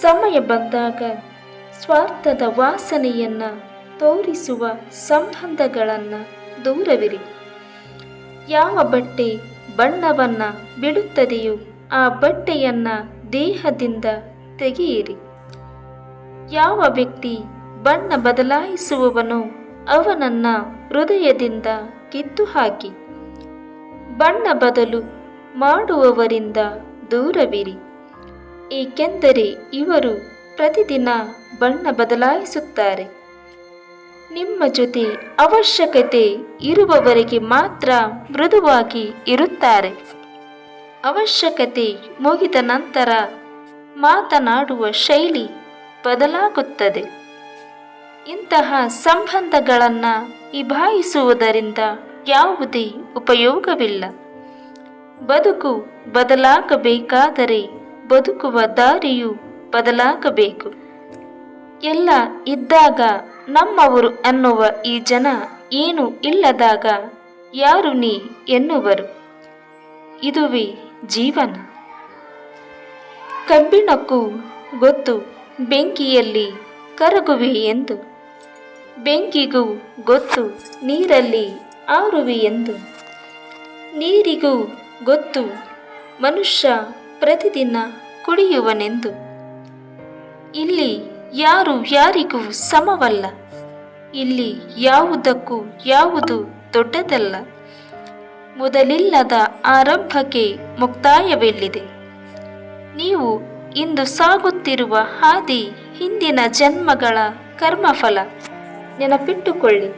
ಸಮಯ ಬಂದಾಗ ಸ್ವಾರ್ಥದ ವಾಸನೆಯನ್ನು ತೋರಿಸುವ ಸಂಬಂಧಗಳನ್ನು ದೂರವಿರಿ. ಯಾವ ಬಟ್ಟೆ ಬಣ್ಣವನ್ನು ಬಿಡುತ್ತದೆಯೋ ಆ ಬಟ್ಟೆಯನ್ನು ದೇಹದಿಂದ ತೆಗೆಯಿರಿ. ಯಾವ ವ್ಯಕ್ತಿ ಬಣ್ಣ ಬದಲಾಯಿಸುವವನೋ ಅವನನ್ನು ಹೃದಯದಿಂದ ಕಿತ್ತು ಹಾಕಿ. ಬಣ್ಣ ಬದಲು ಮಾಡುವವರಿಂದ ದೂರವಿರಿ, ಏಕೆಂದರೆ ಇವರು ಪ್ರತಿದಿನ ಬಣ್ಣ ಬದಲಾಯಿಸುತ್ತಾರೆ. ನಿಮ್ಮ ಜೊತೆ ಅವಶ್ಯಕತೆ ಇರುವವರೆಗೆ ಮಾತ್ರ ಮೃದುವಾಗಿ ಇರುತ್ತಾರೆ. ಅವಶ್ಯಕತೆ ಮುಗಿದ ನಂತರ ಮಾತನಾಡುವ ಶೈಲಿ ಬದಲಾಗುತ್ತದೆ. ಇಂತಹ ಸಂಬಂಧಗಳನ್ನು ನಿಭಾಯಿಸುವುದರಿಂದ ಯಾವುದೇ ಉಪಯೋಗವಿಲ್ಲ. ಬದುಕು ಬದಲಾಗಬೇಕಾದರೆ ಬದುಕುವ ದಾರಿಯು ಬದಲಾಗಬೇಕು. ಎಲ್ಲ ಇದ್ದಾಗ ನಮ್ಮವರು ಅನ್ನುವ ಈ ಜನ ಏನು ಇಲ್ಲದಾಗ ಯಾರು ನೀ ಎನ್ನುವರು. ಇದುವೇ ಜೀವನ. ಕಬ್ಬಿಣಕ್ಕೂ ಗೊತ್ತು ಬೆಂಕಿಯಲ್ಲಿ ಕರಗುವೆ ಎಂದು, ಬೆಂಕಿಗೂ ಗೊತ್ತು ನೀರಲ್ಲಿ ಆರುವೆ ಎಂದು, ನೀರಿಗೂ ಗೊತ್ತು ಮನುಷ್ಯ ಪ್ರತಿದಿನ ಕುಡಿಯುವನೆಂದು. ಇಲ್ಲಿ ಯಾರು ಯಾರಿಗೂ ಸಮವಲ್ಲ. ಇಲ್ಲಿ ಯಾವುದಕ್ಕೂ ಯಾವುದು ದೊಡ್ಡದಲ್ಲ. ಮೊದಲಿಲ್ಲದ ಆರಂಭಕ್ಕೆ ಮುಕ್ತಾಯವೆಲ್ಲಿದೆ? ನೀವು ಇಂದು ಸಾಗುತ್ತಿರುವ ಹಾದಿ ಹಿಂದಿನ ಜನ್ಮಗಳ ಕರ್ಮಫಲ. ನೆನಪಿಟ್ಟುಕೊಳ್ಳಿ,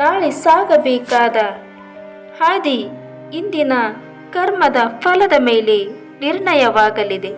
ನಾಳೆ ಸಾಗಬೇಕಾದ ಹಾದಿ ಇಂದಿನ ಕರ್ಮದ ಫಲದ ಮೇಲೆ ನಿರ್ಣಯವಾಗಲಿದೆ.